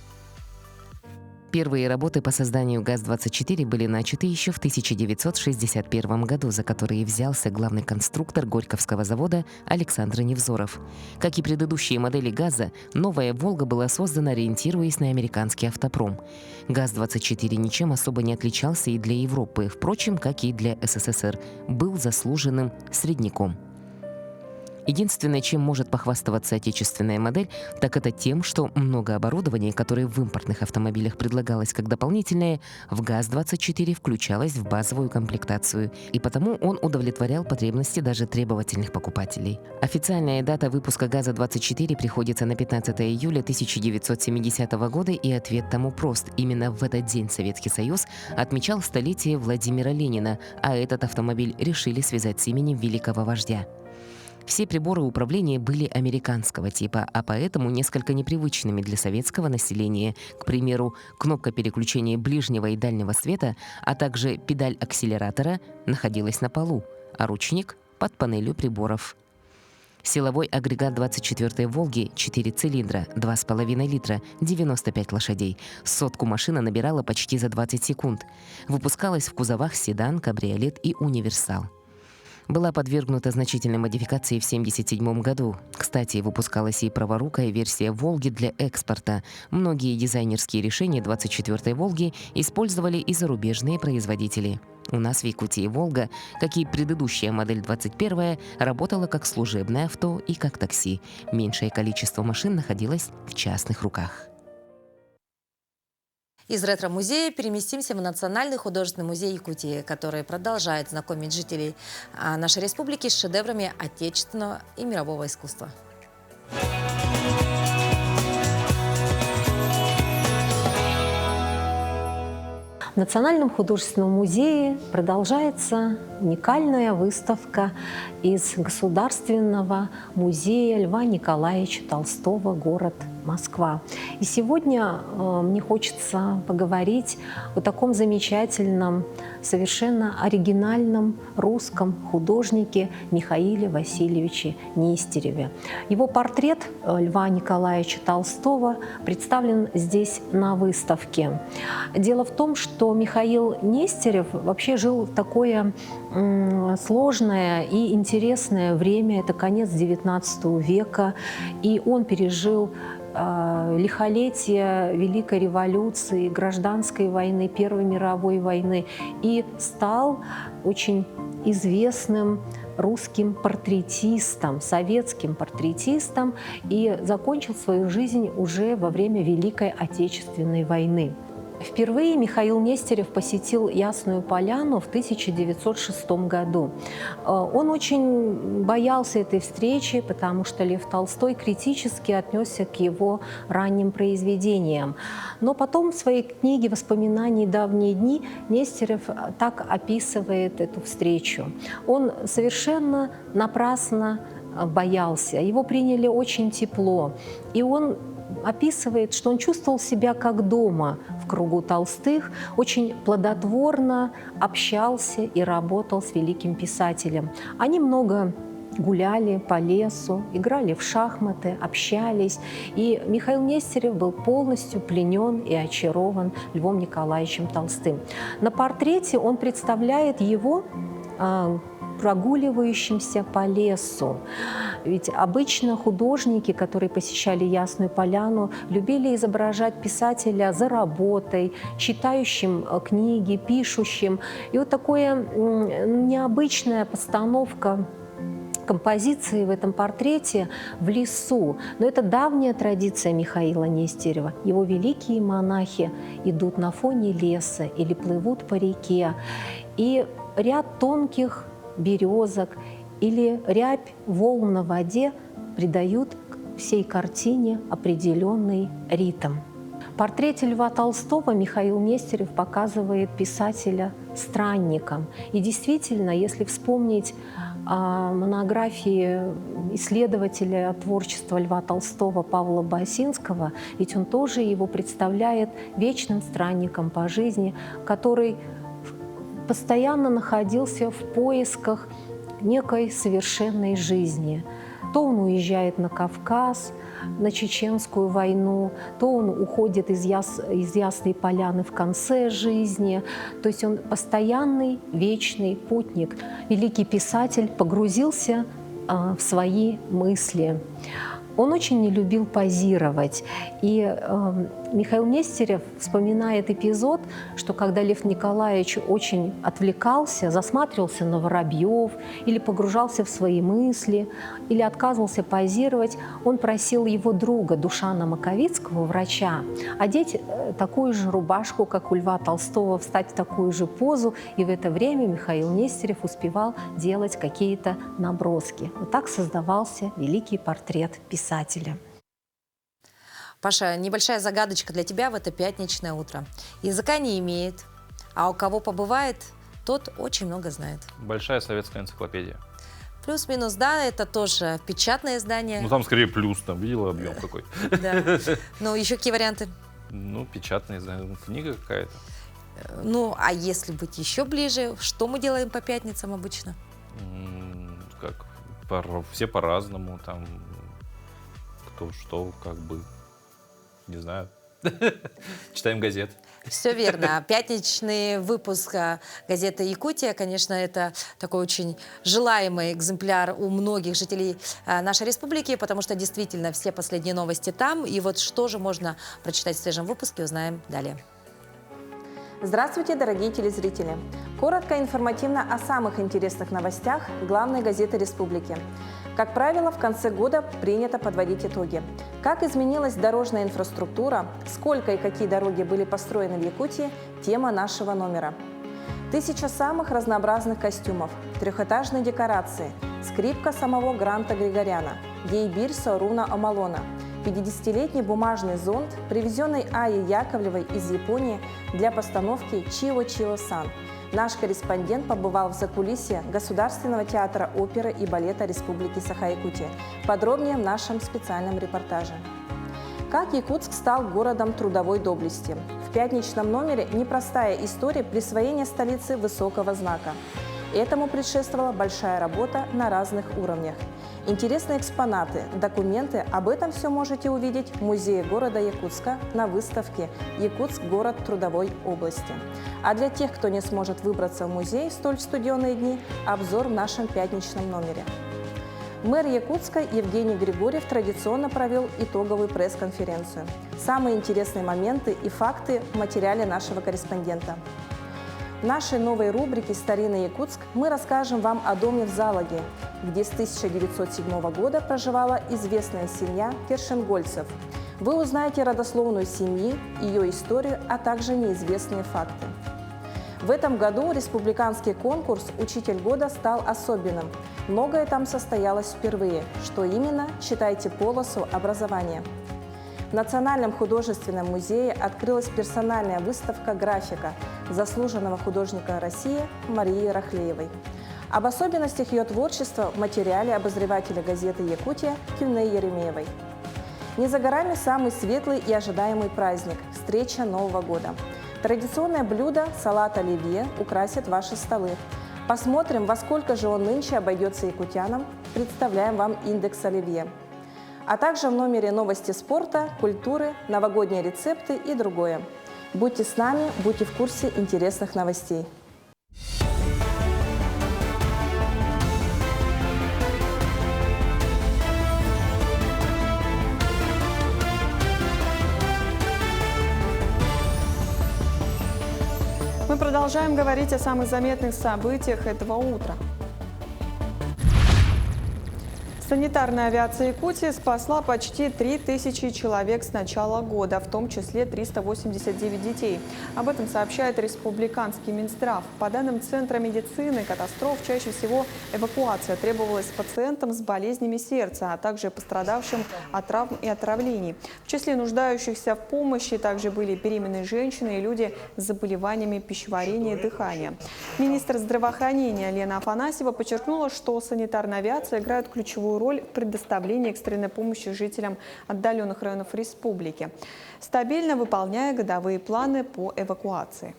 Первые работы по созданию ГАЗ-24 были начаты еще в 1961 году, за которые взялся главный конструктор Горьковского завода Александр Невзоров. Как и предыдущие модели ГАЗа, новая «Волга» была создана, ориентируясь на американский автопром. ГАЗ-24 ничем особо не отличался и для Европы, впрочем, как и для СССР, был заслуженным средняком. Единственное, чем может похвастаться отечественная модель, так это тем, что много оборудования, которое в импортных автомобилях предлагалось как дополнительное, в ГАЗ-24 включалось в базовую комплектацию, и потому он удовлетворял потребности даже требовательных покупателей. Официальная дата выпуска ГАЗа-24 приходится на 15 июля 1970 года, и ответ тому прост. Именно в этот день Советский Союз отмечал столетие Владимира Ленина, а этот автомобиль решили связать с именем великого вождя. Все приборы управления были американского типа, а поэтому несколько непривычными для советского населения. К примеру, кнопка переключения ближнего и дальнего света, а также педаль акселератора находилась на полу, а ручник — под панелью приборов. Силовой агрегат 24-й «Волги» 4 цилиндра, 2,5 литра, 95 лошадей. Сотку машина набирала почти за 20 секунд. Выпускалась в кузовах седан, кабриолет и универсал. Была подвергнута значительной модификации в 1977 году. Кстати, выпускалась и праворукая версия «Волги» для экспорта. Многие дизайнерские решения 24-й «Волги» использовали и зарубежные производители. У нас в Якутии «Волга», как и предыдущая модель 21-я, работала как служебное авто и как такси. Меньшее количество машин находилось в частных руках. Из ретро-музея переместимся в Национальный художественный музей Якутии, который продолжает знакомить жителей нашей республики с шедеврами отечественного и мирового искусства. В Национальном художественном музее продолжается уникальная выставка из Государственного музея Льва Николаевича Толстого, город Москва. И сегодня мне хочется поговорить о таком замечательном, совершенно оригинальном русском художнике Михаиле Васильевиче Нестереве. Его портрет Льва Николаевича Толстого представлен здесь на выставке. Дело в том, что Михаил Нестерев вообще жил в такое сложное и интересное время, это конец XIX века, и он пережил лихолетие Великой революции, Гражданской войны, Первой мировой войны и стал очень известным русским портретистом, советским портретистом и закончил свою жизнь уже во время Великой Отечественной войны. Впервые Михаил Нестерев посетил Ясную Поляну в 1906 году. Он очень боялся этой встречи, потому что Лев Толстой критически отнесся к его ранним произведениям. Но потом в своей книге «Воспоминания. Давние дни» Нестерев так описывает эту встречу. Он совершенно напрасно боялся. Его приняли очень тепло. И он описывает, что он чувствовал себя как дома в кругу Толстых, очень плодотворно общался и работал с великим писателем. Они много гуляли по лесу, играли в шахматы, общались. И Михаил Нестерев был полностью пленен и очарован Львом Николаевичем Толстым. На портрете он представляет его прогуливающимся по лесу. Ведь обычно художники, которые посещали Ясную Поляну, любили изображать писателя за работой, читающим книги, пишущим. И вот такая необычная постановка композиции в этом портрете в лесу. Но это давняя традиция Михаила Нестерева. Его великие монахи идут на фоне леса или плывут по реке. И ряд тонких березок или рябь волн на воде придают всей картине определенный ритм. В портрете Льва Толстого Михаил Нестерев показывает писателя странником. И действительно, если вспомнить монографии исследователя творчества Льва Толстого Павла Басинского, ведь он тоже его представляет вечным странником по жизни, который постоянно находился в поисках некой совершенной жизни. То он уезжает на Кавказ, на Чеченскую войну, то он уходит из Ясной Поляны в конце жизни. То есть он постоянный, вечный путник. Великий писатель погрузился в свои мысли. Он очень не любил позировать. И Михаил Нестеров вспоминает эпизод, что когда Лев Николаевич очень отвлекался, засматривался на воробьев или погружался в свои мысли, или отказывался позировать, он просил его друга Душана Маковицкого, врача, одеть такую же рубашку, как у Льва Толстого, встать в такую же позу, и в это время Михаил Нестеров успевал делать какие-то наброски. Вот так создавался великий портрет писателя. Паша, небольшая загадочка для тебя в это пятничное утро. Языка не имеет, а у кого побывает, тот очень много знает. Большая советская энциклопедия. Плюс-минус, да, это тоже печатное издание. Ну там скорее плюс, там видела объем какой. Да. Ну, еще какие варианты? Ну, печатное издание, книга какая-то. Ну, а если быть еще ближе, что мы делаем по пятницам обычно? Как? Все по-разному, там, кто что, как бы, не знаю. Читаем газет. Все верно. Пятничный выпуск газеты «Якутия», конечно, это такой очень желаемый экземпляр у многих жителей нашей республики, потому что действительно все последние новости там. И вот что же можно прочитать в свежем выпуске, узнаем далее. Здравствуйте, дорогие телезрители! Коротко и информативно о самых интересных новостях главной газеты республики. Как правило, в конце года принято подводить итоги. Как изменилась дорожная инфраструктура, сколько и какие дороги были построены в Якутии – тема нашего номера. 1000 самых разнообразных костюмов, трехэтажные декорации, скрипка самого Гранта Григоряна, гейбир Сауруна Омалона, 50-летний бумажный зонт, привезенный Айей Яковлевой из Японии для постановки «Чио-Чио-сан». Наш корреспондент побывал в закулисье Государственного театра оперы и балета Республики Саха-Якутия. Подробнее в нашем специальном репортаже. Как Якутск стал городом трудовой доблести? В пятничном номере непростая история присвоения столицы высокого знака. Этому предшествовала большая работа на разных уровнях. Интересные экспонаты, документы – об этом все можете увидеть в музее города Якутска на выставке «Якутск. Город трудовой области». А для тех, кто не сможет выбраться в музей в столь студеные дни, обзор в нашем пятничном номере. Мэр Якутска Евгений Григорьев традиционно провел итоговую пресс-конференцию. Самые интересные моменты и факты в материале нашего корреспондента. В нашей новой рубрике «Старинный Якутск» мы расскажем вам о доме в Залаге, где с 1907 года проживала известная семья Кершенгольцев. Вы узнаете родословную семьи, ее историю, а также неизвестные факты. В этом году республиканский конкурс «Учитель года» стал особенным. Многое там состоялось впервые. Что именно? Читайте полосу образования. В Национальном художественном музее открылась персональная выставка графика заслуженного художника России Марии Рахлеевой. Об особенностях ее творчества в материале обозревателя газеты «Якутия» Кюне Еремеевой. Не за горами самый светлый и ожидаемый праздник – встреча Нового года. Традиционное блюдо салат оливье украсит ваши столы. Посмотрим, во сколько же он нынче обойдется якутянам. Представляем вам индекс оливье. А также в номере новости спорта, культуры, новогодние рецепты и другое. Будьте с нами, будьте в курсе интересных новостей. Мы продолжаем говорить о самых заметных событиях этого утра. Санитарная авиация Якутии спасла почти 3000 человек с начала года, в том числе 389 детей. Об этом сообщает республиканский Минздрав. По данным Центра медицины катастроф, чаще всего эвакуация требовалась пациентам с болезнями сердца, а также пострадавшим от травм и отравлений. В числе нуждающихся в помощи также были беременные женщины и люди с заболеваниями пищеварения и дыхания. Министр здравоохранения Лена Афанасьева подчеркнула, что санитарная авиация играет ключевую роль в предоставлении экстренной помощи жителям отдаленных районов республики, стабильно выполняя годовые планы по эвакуации.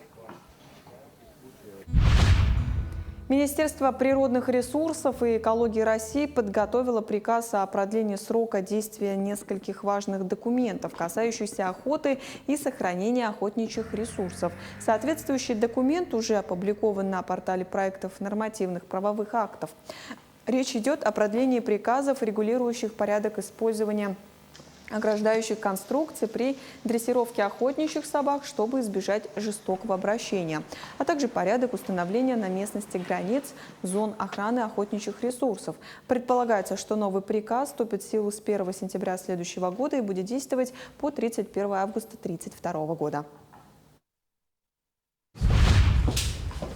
Министерство природных ресурсов и экологии России подготовило приказ о продлении срока действия нескольких важных документов, касающихся охоты и сохранения охотничьих ресурсов. Соответствующий документ уже опубликован на портале проектов нормативных правовых актов. Речь идет о продлении приказов, регулирующих порядок использования ограждающих конструкций при дрессировке охотничьих собак, чтобы избежать жестокого обращения, а также порядок установления на местности границ зон охраны охотничьих ресурсов. Предполагается, что новый приказ вступит в силу с 1 сентября следующего года и будет действовать по 31 августа 1932 года.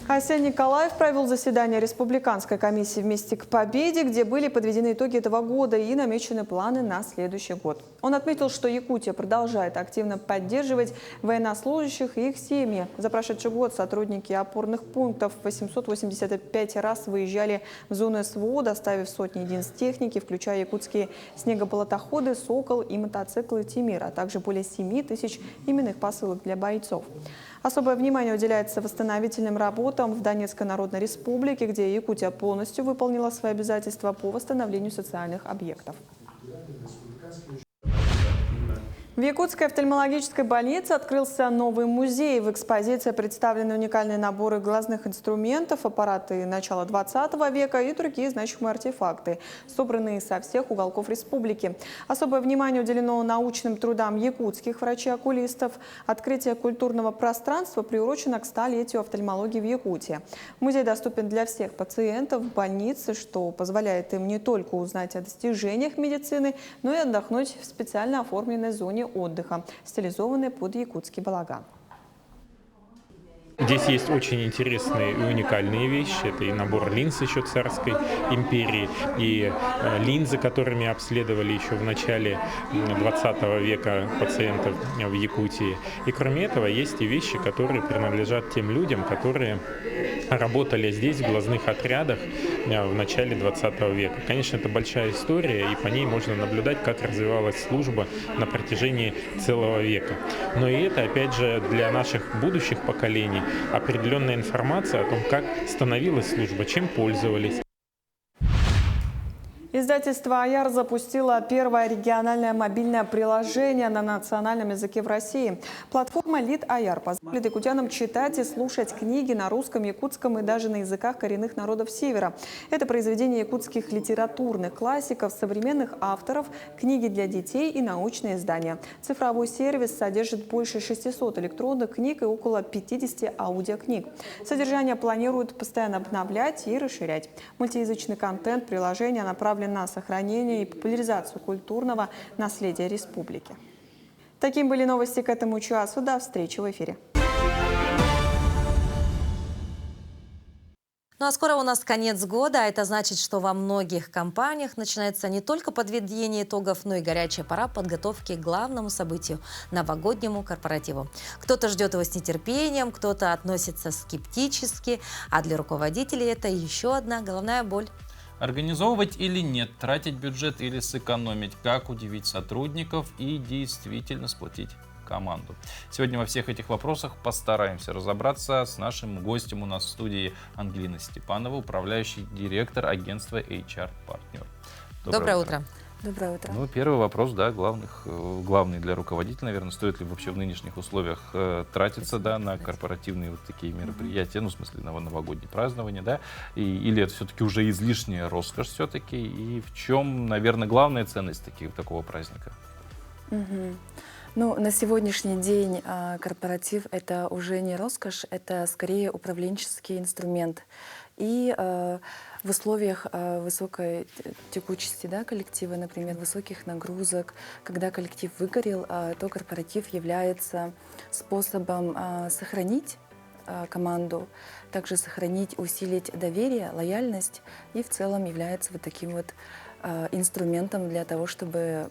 Хасен Николаев провел заседание Республиканской комиссии «Вместе к победе», где были подведены итоги этого года и намечены планы на следующий год. Он отметил, что Якутия продолжает активно поддерживать военнослужащих и их семьи. За прошедший год сотрудники опорных пунктов 885 раз выезжали в зону СВО, доставив сотни единиц техники, включая якутские снегоболотоходы, «Сокол» и мотоциклы «Тимир», а также более 7 тысяч именных посылок для бойцов. Особое внимание уделяется восстановительным работам в Донецкой Народной Республике, где Якутия полностью выполнила свои обязательства по восстановлению социальных объектов. В Якутской офтальмологической больнице открылся новый музей. В экспозиции представлены уникальные наборы глазных инструментов, аппараты начала 20 века и другие значимые артефакты, собранные со всех уголков республики. Особое внимание уделено научным трудам якутских врачей-окулистов. Открытие культурного пространства приурочено к 100-летию офтальмологии в Якутии. Музей доступен для всех пациентов в больнице, что позволяет им не только узнать о достижениях медицины, но и отдохнуть в специально оформленной зоне отдыха, стилизованной под якутский балаган. Здесь есть очень интересные и уникальные вещи. Это и набор линз еще царской империи, и линзы, которыми обследовали еще в начале 20 века пациентов в Якутии. И кроме этого есть и вещи, которые принадлежат тем людям, которые работали здесь в глазных отрядах в начале 20 века. Конечно, это большая история, и по ней можно наблюдать, как развивалась служба на протяжении целого века. Но и это, опять же, для наших будущих поколений определенная информация о том, как становилась служба, чем пользовались. Издательство «Аяр» запустило первое региональное мобильное приложение на национальном языке в России. Платформа «Лид Аяр» позволит якутянам читать и слушать книги на русском, якутском и даже на языках коренных народов Севера. Это произведения якутских литературных классиков, современных авторов, книги для детей и научные издания. Цифровой сервис содержит больше 600 электронных книг и около 50 аудиокниг. Содержание планируют постоянно обновлять и расширять. Мультиязычный контент приложения направлен на сохранение и популяризацию культурного наследия республики. Такими были новости к этому часу. До встречи в эфире. Ну а скоро у нас конец года, а это значит, что во многих компаниях начинается не только подведение итогов, но и горячая пора подготовки к главному событию – новогоднему корпоративу. Кто-то ждет его с нетерпением, кто-то относится скептически, а для руководителей это еще одна головная боль. Организовывать или нет, тратить бюджет или сэкономить, как удивить сотрудников и действительно сплотить команду. Сегодня во всех этих вопросах постараемся разобраться с нашим гостем у нас в студии Ангелина Степанова, управляющий директор агентства HR Partner. Доброе утро. Доброе утро. Ну, первый вопрос, да, главный для руководителя, наверное, стоит ли вообще в нынешних условиях тратиться, да, на корпоративные вот такие мероприятия, ну, в смысле, на новогодние празднования, да, или это все-таки уже излишняя роскошь все-таки, и в чем, наверное, главная ценность такого праздника? Ну, на сегодняшний день корпоратив — это уже не роскошь, это скорее управленческий инструмент. И в условиях высокой текучести, да, коллектива, например, высоких нагрузок, когда коллектив выгорел, то корпоратив является способом сохранить команду, также сохранить, усилить доверие, лояльность и в целом является вот таким вот инструментом для того, чтобы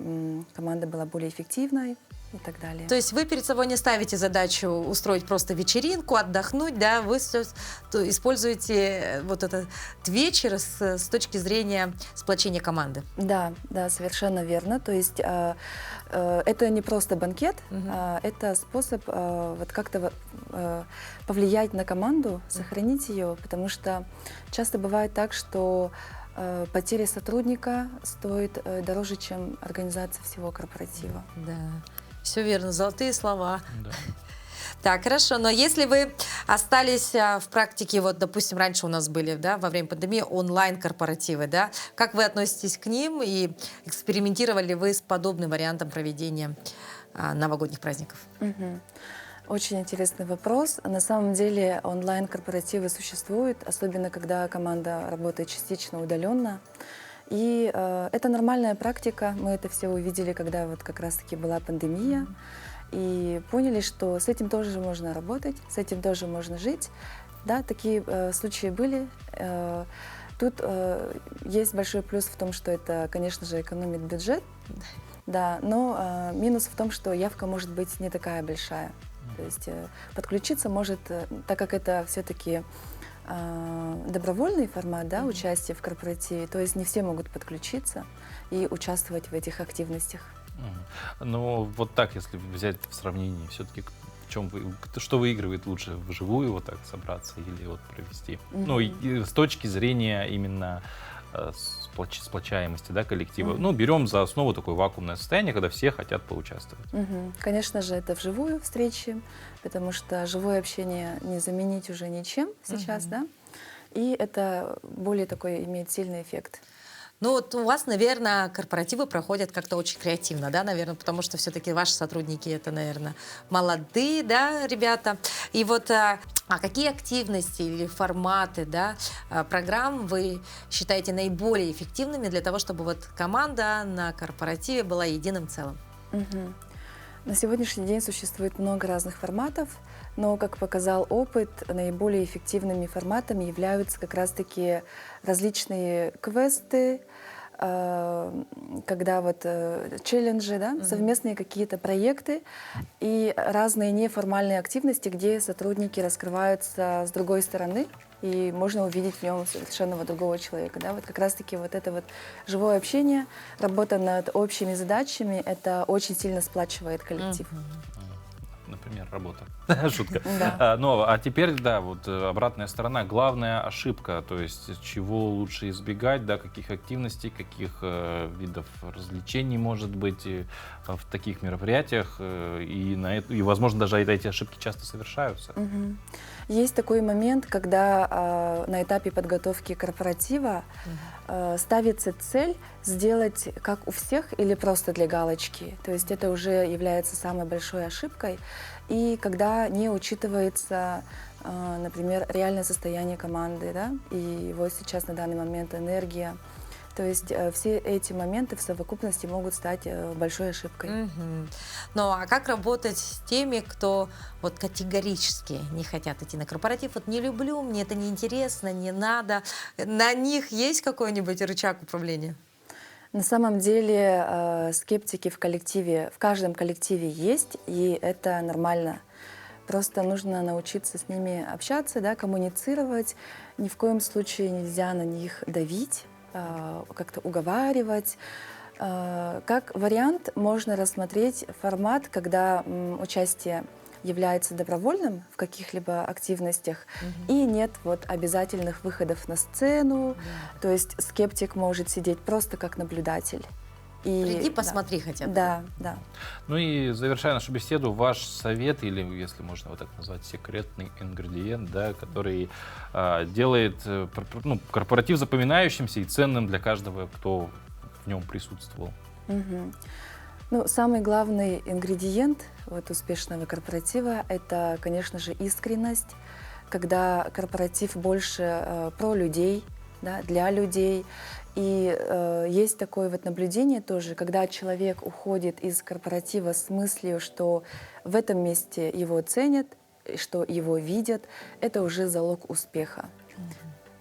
команда была более эффективной и так далее. То есть вы перед собой не ставите задачу устроить просто вечеринку, отдохнуть, да, вы используете вот этот вечер с точки зрения сплочения команды. Да, да, совершенно верно. То есть это не просто банкет, это способ вот как-то повлиять на команду, сохранить ее, потому что часто бывает так, что потеря сотрудника стоит дороже, чем организация всего корпоратива. Да, все верно, золотые слова. Да. Так, хорошо. Но если вы остались в практике, вот, допустим, раньше у нас были, да, во время пандемии онлайн-корпоративы, да, как вы относитесь к ним и экспериментировали вы с подобным вариантом проведения новогодних праздников? Очень интересный вопрос. На самом деле онлайн-корпоративы существуют, особенно когда команда работает частично удаленно. И это нормальная практика. Мы это все увидели, когда вот как раз-таки была пандемия. И поняли, что с этим тоже можно работать, с этим тоже можно жить. Да, такие случаи были. Тут есть большой плюс в том, что это, конечно же, экономит бюджет, да, но минус в том, что явка может быть не такая большая. То есть подключиться может, так как это все-таки добровольный формат, да, участия в корпоративе, то есть не все могут подключиться и участвовать в этих активностях. Ну, вот так, если взять в сравнении, все-таки что выигрывает лучше, вживую вот так собраться или вот провести? Ну, и с точки зрения именно сплочаемости, да, коллектива. Ну, берем за основу такое вакуумное состояние, когда все хотят поучаствовать. Конечно же, это вживую встречи, потому что живое общение не заменить уже ничем сейчас, да, и это более такой имеет сильный эффект. Ну вот у вас, наверное, корпоративы проходят как-то очень креативно, да, наверное, потому что все-таки ваши сотрудники это, наверное, молодые, да, ребята. И вот какие активности или форматы, да, программ вы считаете наиболее эффективными для того, чтобы вот команда на корпоративе была единым целым? На сегодняшний день существует много разных форматов, но, как показал опыт, наиболее эффективными форматами являются как раз-таки различные квесты, когда вот челленджи, да, совместные какие-то проекты и разные неформальные активности, где сотрудники раскрываются с другой стороны, и можно увидеть в нем совершенно другого человека. Да? Вот как раз-таки вот это вот живое общение, работа над общими задачами, это очень сильно сплачивает коллектив. Например, работа. Шутка. Ну, а теперь, да, вот обратная сторона. Главная ошибка, то есть чего лучше избегать, да, каких активностей, каких видов развлечений может быть в таких мероприятиях. И, возможно, даже эти ошибки часто совершаются. Есть такой момент, когда на этапе подготовки корпоратива ставится цель сделать как у всех или просто для галочки. То есть это уже является самой большой ошибкой. И когда не учитывается, например, реальное состояние команды, да, и вот сейчас на данный момент энергия. То есть все эти моменты в совокупности могут стать большой ошибкой. Ну а как работать с теми, кто вот категорически не хотят идти на корпоратив? Вот не люблю, мне это неинтересно, не надо. На них есть какой-нибудь рычаг управления? На самом деле скептики в коллективе, в каждом коллективе есть, и это нормально. Просто нужно научиться с ними общаться, да, коммуницировать. Ни в коем случае нельзя на них давить, как-то уговаривать. Как вариант можно рассмотреть формат, когда участие является добровольным в каких-либо активностях, и нет вот обязательных выходов на сцену, то есть скептик может сидеть просто как наблюдатель. Приди, посмотри хотя бы. Да, да. Ну и завершая нашу беседу, ваш совет, или, если можно вот так назвать, секретный ингредиент, да, который делает корпоратив запоминающимся и ценным для каждого, кто в нем присутствовал. Ну, самый главный ингредиент вот успешного корпоратива – это, конечно же, искренность, когда корпоратив больше про людей, да, для людей. И есть такое вот наблюдение тоже, когда человек уходит из корпоратива с мыслью, что в этом месте его ценят, что его видят, это уже залог успеха.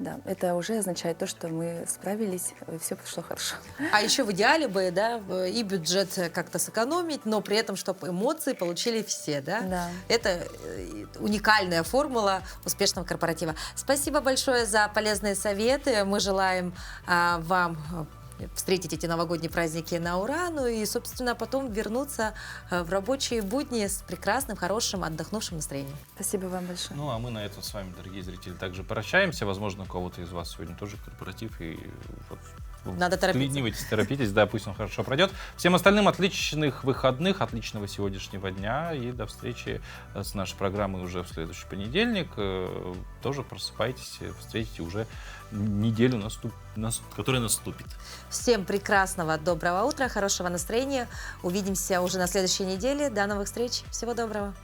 Да, это уже означает то, что мы справились, и все пошло хорошо. А еще в идеале бы, да, и бюджет как-то сэкономить, но при этом, чтобы эмоции получили все, да? Да. Это уникальная формула успешного корпоратива. Спасибо большое за полезные советы. Мы желаем вам встретить эти новогодние праздники на ура, ну и, собственно, потом вернуться в рабочие будни с прекрасным, хорошим, отдохнувшим настроением. Спасибо вам большое. Ну, а мы на этом с вами, дорогие зрители, также прощаемся. Возможно, у кого-то из вас сегодня тоже корпоратив, и вот Надо торопиться. Вклинивайтесь, торопитесь, да, пусть он хорошо пройдет. Всем остальным отличных выходных, отличного сегодняшнего дня и до встречи с нашей программой уже в следующий понедельник. Тоже просыпайтесь, встретите уже неделю, которая наступит. Всем прекрасного, доброго утра, хорошего настроения. Увидимся уже на следующей неделе. До новых встреч. Всего доброго.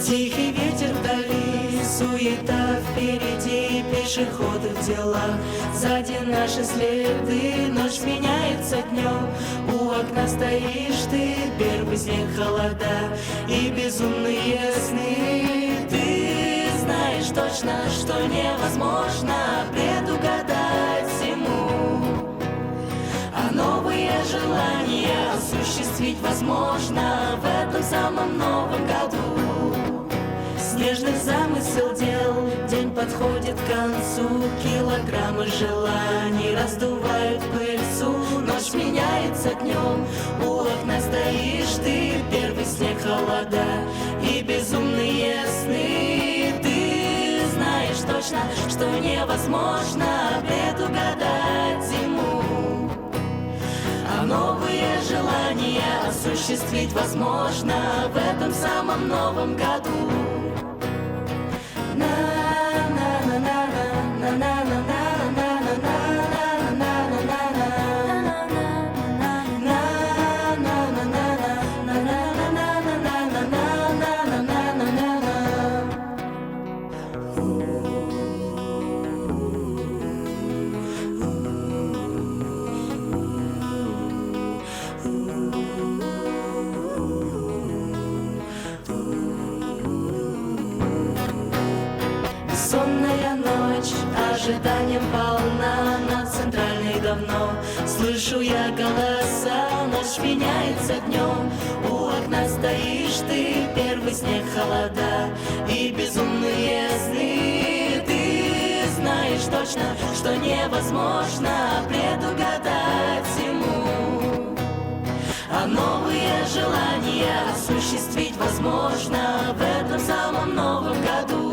Тихий ветер вдали, суета впереди, пешеходы в делах. Сзади наши следы, ночь меняется днем. У окна стоишь ты, первый снег, холода и безумные сны. Ты знаешь точно, что невозможно предугадать всему. А новые желания осуществить возможно в этом самом новом году. Снежный замысел дел, день подходит к концу. Килограммы желаний раздувают пыльцу. Ночь меняется днем, у окна стоишь ты, первый снег, холода и безумные сны. Ты знаешь точно, что невозможно предугадать зиму. А новые желания осуществить возможно в этом самом новом году. Сонная ночь, ожиданием полна, над центральной давно слышу я голоса. Ночь меняется днем, у окна стоишь ты, первый снег, холода и безумные сны. Ты знаешь точно, что невозможно предугадать зиму. А новые желания осуществить возможно в этом самом новом году.